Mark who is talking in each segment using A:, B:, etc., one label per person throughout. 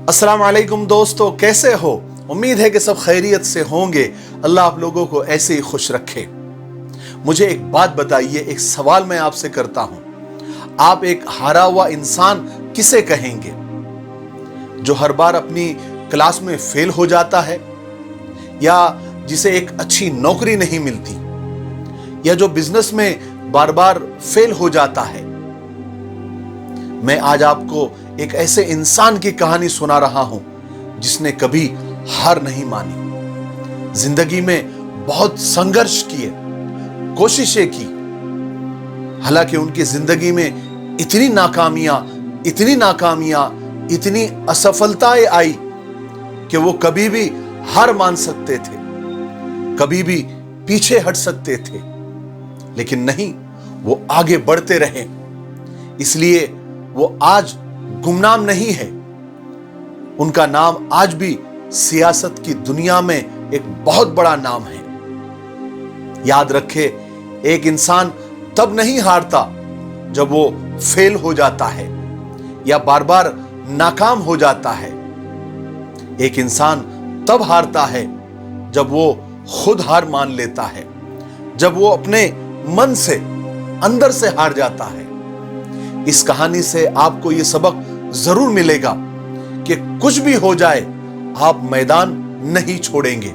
A: अस्सलाम वालेकुम दोस्तों, कैसे हो? उम्मीद है कि सब खैरियत से होंगे। अल्लाह आप लोगों को ऐसे ही खुश रखे। मुझे एक बात बताइए, एक सवाल मैं आपसे करता हूं। आप एक हारा हुआ इंसान किसे कहेंगे? जो हर बार अपनी क्लास में फेल हो जाता है, या जिसे एक अच्छी नौकरी नहीं मिलती, या जो बिजनेस में बार बार फेल हो जाता है? मैं आज आपको एक ऐसे इंसान की कहानी सुना रहा हूं जिसने कभी हार नहीं मानी, जिंदगी में बहुत संघर्ष किए, कोशिशें की। हालांकि उनकी जिंदगी में इतनी नाकामियां, इतनी असफलताएं आई कि वो कभी भी हार मान सकते थे, कभी भी पीछे हट सकते थे, लेकिन नहीं, वो आगे बढ़ते रहे। इसलिए वो आज गुमनाम नहीं है। उनका नाम आज भी सियासत की दुनिया में एक बहुत बड़ा नाम है। याद रखे, एक इंसान तब नहीं हारता जब वो फेल हो जाता है या बार बार नाकाम हो जाता है। एक इंसान तब हारता है जब वो खुद हार मान लेता है, जब वो अपने मन से, अंदर से हार जाता है। इस कहानी से आपको यह सबक जरूर मिलेगा कि कुछ भी हो जाए, आप मैदान नहीं छोड़ेंगे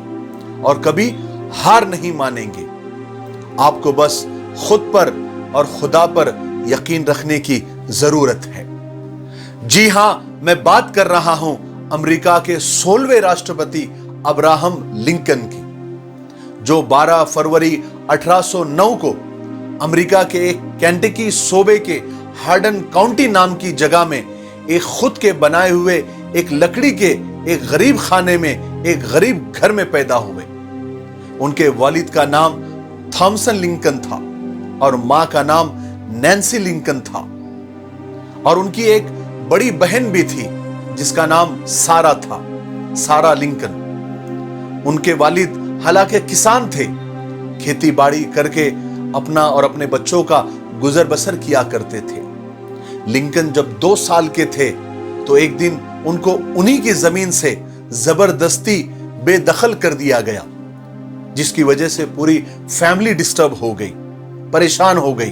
A: और कभी हार नहीं मानेंगे। आपको बस खुद पर और खुदा पर यकीन रखने की जरूरत है। जी हां, मैं बात कर रहा हूं अमेरिका के 16वें राष्ट्रपति अब्राहम लिंकन की, जो 12 फरवरी 1809 को अमेरिका के एक केंटकी सूबे के हार्डन काउंटी नाम की जगह में एक खुद के बनाए हुए एक लकड़ी के एक गरीब खाने में, एक गरीब घर में पैदा हुए। उनके वालिद का नाम थॉमसन लिंकन था और मां का नाम नैन्सी लिंकन था, और उनकी एक बड़ी बहन भी थी जिसका नाम सारा था, सारा लिंकन। उनके वालिद हालांकि किसान थे, खेती बाड़ी करके अपना और अपने बच्चों का गुजर बसर किया करते थे। लिंकन जब 2 साल के थे तो एक दिन उनको उन्हीं की जमीन से जबरदस्ती बेदखल कर दिया गया, जिसकी वजह से पूरी फैमिली डिस्टर्ब हो गई, परेशान हो गई।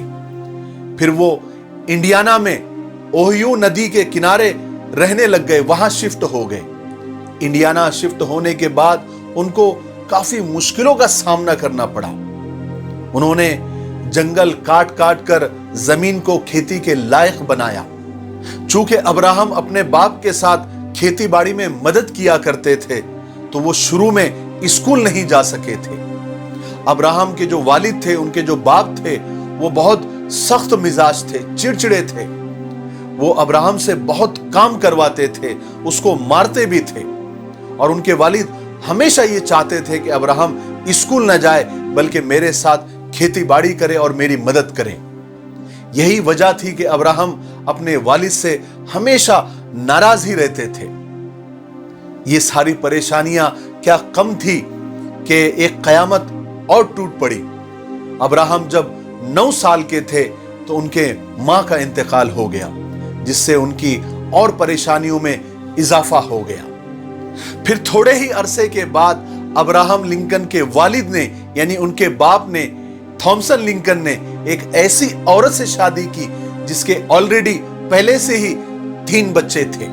A: फिर वो इंडियाना में ओहियो नदी के किनारे रहने लग गए, वहां शिफ्ट हो गए। इंडियाना शिफ्ट होने के बाद उनको काफी मुश्किलों का सामना करना पड़ा। उन्होंने जंगल काट काट कर जमीन को खेती के लायक बनाया। चूंकि अब्राहम अपने बाप के साथ खेती बाड़ी में मदद किया करते थे, तो वो शुरू में स्कूल नहीं जा सके थे। अब्राहम के जो वालिद थे, उनके जो बाप थे, वो बहुत सख्त मिजाज थे, चिड़चिड़े थे। वो अब्राहम से बहुत काम करवाते थे, उसको मारते भी थे। और उनके वालिद हमेशा ये चाहते थे कि अब्राहम स्कूल न जाए, बल्कि मेरे साथ खेती बाड़ी करे और मेरी मदद करे। यही वजह थी कि अब्राहम अपने वालिद से हमेशा नाराज ही रहते थे। ये सारी परेशानियां क्या कम थी कि एक कयामत और टूट पड़ी। अब्राहम जब 9 साल के थे तो उनके मां का इंतकाल हो गया, जिससे उनकी और परेशानियों में इजाफा हो गया। फिर थोड़े ही अरसे के बाद अब्राहम लिंकन के वालिद ने, यानी उनके बाप ने, थॉमसन लिंकन ने एक ऐसी औरत से शादी की जिसके ऑलरेडी पहले से ही 3 बच्चे थे।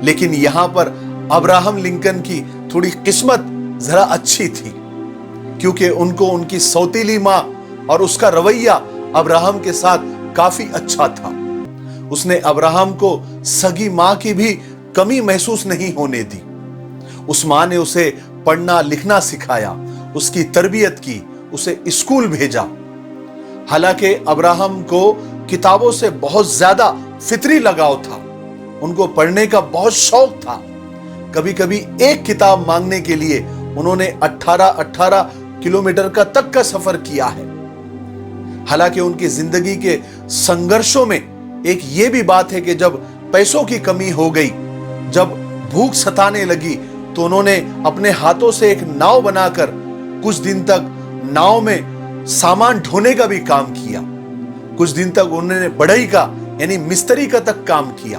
A: लेकिन यहां पर अब्राहम लिंकन की थोड़ी किस्मत जरा अच्छी थी, क्योंकि उनको उनकी सौतीली मां और उसका रवैया अब्राहम के साथ काफी अच्छा था। उसने अब्राहम को सगी मां की भी कमी महसूस नहीं होने दी। उस मां ने उसे पढ़ना लिखना सिखाया, उसकी तरबियत की, उसे स्कूल भेजा। हालांकि अब्राहम को किताबों से बहुत ज्यादा फितरी लगाव था, उनको पढ़ने का बहुत शौक था। कभी कभी एक किताब मांगने के लिए उन्होंने 18 किलोमीटर तक का सफर किया है। हालांकि उनकी जिंदगी के संघर्षों में एक ये भी बात है कि जब पैसों की कमी हो गई, जब भूख सताने लगी, तो उन्होंने अपने हाथों से एक नाव बनाकर कुछ दिन तक नाव में सामान ढोने का भी काम किया। कुछ दिन तक उन्होंने बढ़ई का यानी मिस्त्री का तक काम किया।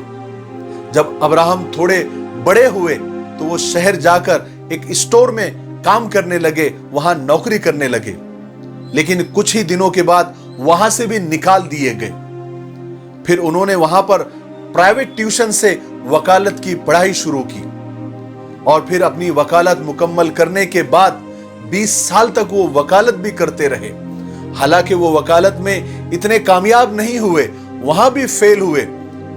A: जब अब्राहम थोड़े बड़े हुए तो वो शहर जाकर एक स्टोर में काम करने लगे, वहां नौकरी करने लगे, लेकिन कुछ ही दिनों के बाद वहां से भी निकाल दिए गए। फिर उन्होंने वहां पर प्राइवेट ट्यूशन से वकालत की पढ़ाई शुरू की और फिर अपनी वकालत मुकम्मल करने के बाद 20 साल तक वो वकालत भी करते रहे। हालांकि वो वकालत में इतने कामयाब नहीं हुए, वहां भी फेल हुए,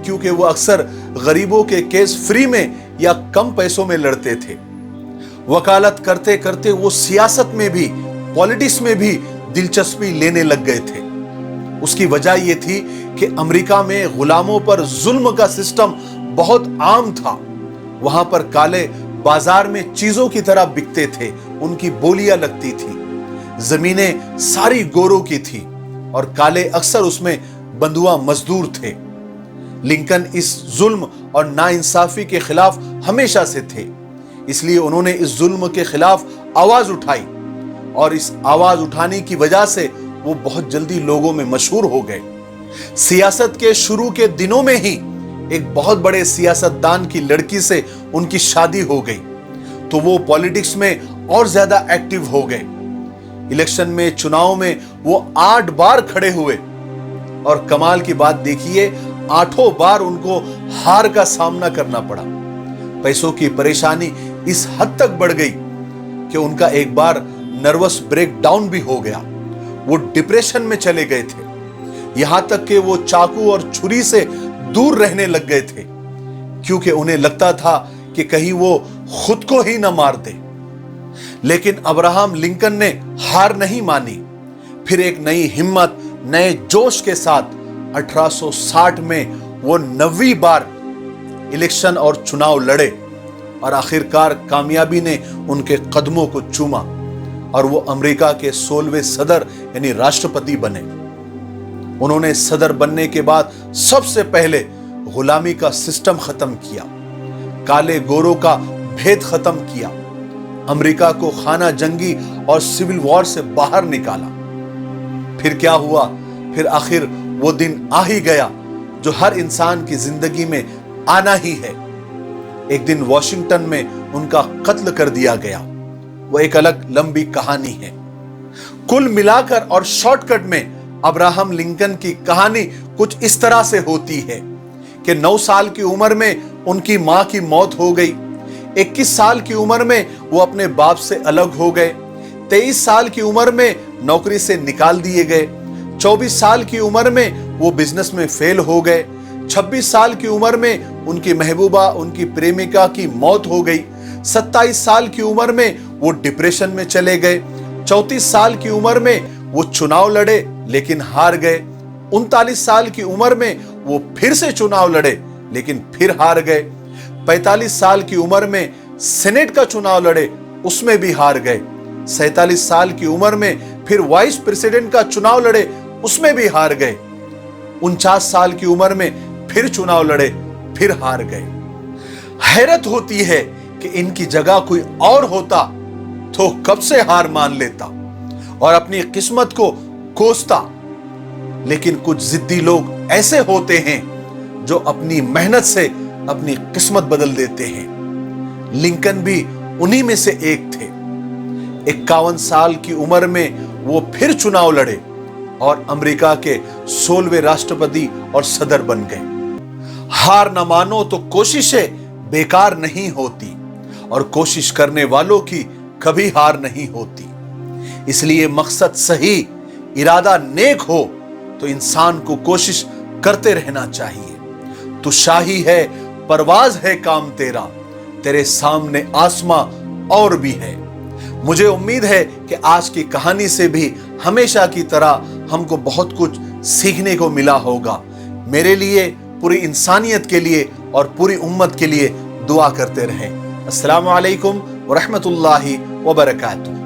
A: क्योंकि वो अक्सर गरीबों के केस फ्री में या कम पैसों में लड़ते थे। वकालत करते करते वो सियासत में भी, पॉलिटिक्स में भी दिलचस्पी लेने लग गए थे। उसकी वजह यह थी कि अमेरिका में गुलामों पर जुल्म का सिस्टम बहुत आम था। वहां पर काले बाजार में चीजों की तरह बिकते थे, उनकी बोलियां लगती थी। जमीनें सारी गोरों की थी और काले अक्सर उसमें बंधुआ मजदूर थे। लिंकन इस जुल्म और नाइंसाफी के खिलाफ हमेशा से थे, इसलिए उन्होंने इस जुल्म के खिलाफ आवाज उठाई और इस आवाज उठाने की वजह से वो बहुत जल्दी लोगों में मशहूर हो गए। सियासत के शुरू के दिनों में ही एक बहुत बड़े सियासतदान की लड़की से उनकी शादी हो गई, तो वो पॉलिटिक्स में और ज्यादा एक्टिव हो गए। इलेक्शन में, चुनाव में वो 8 बार खड़े हुए और कमाल की बात देखिए, 8 बार उनको हार का सामना करना पड़ा। पैसों की परेशानी इस हद तक बढ़ गई कि उनका एक बार नर्वस ब्रेकडाउन भी हो गया। वो डिप्रेशन में चले गए थे, यहां तक कि वो चाकू और छुरी से दूर रहने लग गए थे, क्योंकि उन्हें लगता था कि कहीं वो खुद को ही न मार दे। लेकिन अब्राहम लिंकन ने हार नहीं मानी। फिर एक नई हिम्मत, नए जोश के साथ 1860 में वो 9वीं बार इलेक्शन और चुनाव लड़े और आखिरकार कामयाबी ने उनके कदमों को चूमा और वो अमेरिका के 16वें सदर यानी राष्ट्रपति बने। उन्होंने सदर बनने के बाद सबसे पहले गुलामी का सिस्टम खत्म किया, काले गोरों का भेद खत्म किया, अमेरिका को खाना जंगी और सिविल वॉर से बाहर निकाला। फिर क्या हुआ? फिर आखिर वो दिन आ ही गया जो हर इंसान की जिंदगी में आना ही है। एक दिन वॉशिंगटन में उनका कत्ल कर दिया गया। वो एक अलग लंबी कहानी है। कुल मिलाकर और शॉर्टकट में अब्राहम लिंकन की कहानी कुछ इस तरह से होती है कि 9 साल की उम्र में उनकी मां की मौत हो गई। 21 साल की उम्र में वो अपने बाप से अलग हो गए। 23 साल की उम्र में नौकरी से निकाल दिए गए। 24 साल की उम्र में वो बिजनेस में फेल हो गए। 26 साल की उम्र में उनकी महबूबा, उनकी प्रेमिका की मौत हो गई। 27 साल की उम्र में वो डिप्रेशन में चले गए। 34 साल की उम्र में वो चुनाव लड़े लेकिन हार गए। 39 साल की उम्र में वो फिर से चुनाव लड़े लेकिन फिर हार गए। 45 साल की उम्र में सेनेट का चुनाव लड़े, उसमें भी हार गए। 47 साल की उम्र में फिर वाइस प्रेसिडेंट का चुनाव लड़े, उसमें भी हार गए। 49 साल की उम्र में फिर चुनाव लड़े, फिर हार गए। हैरत होती है कि इनकी जगह कोई और होता तो कब से हार मान लेता और अपनी किस्मत को कोसता। लेकिन कुछ जिद्दी लोग ऐसे होते हैं जो अपनी मेहनत से अपनी किस्मत बदल देते हैं। लिंकन भी उन्हीं में से एक थे। 51 साल की उम्र में वो फिर चुनाव लड़े और अमेरिका के 16वें राष्ट्रपति और सदर बन गए। हार न मानो तो कोशिशें बेकार नहीं होती और कोशिश करने वालों की कभी हार नहीं होती। इसलिए मकसद सही, इरादा नेक हो तो इंसान को कोशिश करते रहना चाहिए। तू शाही है, परवाज है काम तेरा, तेरे सामने आसमां और भी है। मुझे उम्मीद है कि आज की कहानी से भी हमेशा की तरह हमको बहुत कुछ सीखने को मिला होगा। मेरे लिए, पूरी इंसानियत के लिए और पूरी उम्मत के लिए दुआ करते रहें। अस्सलामु अलैकुम व रहमतुल्लाहि व बरकातुहू।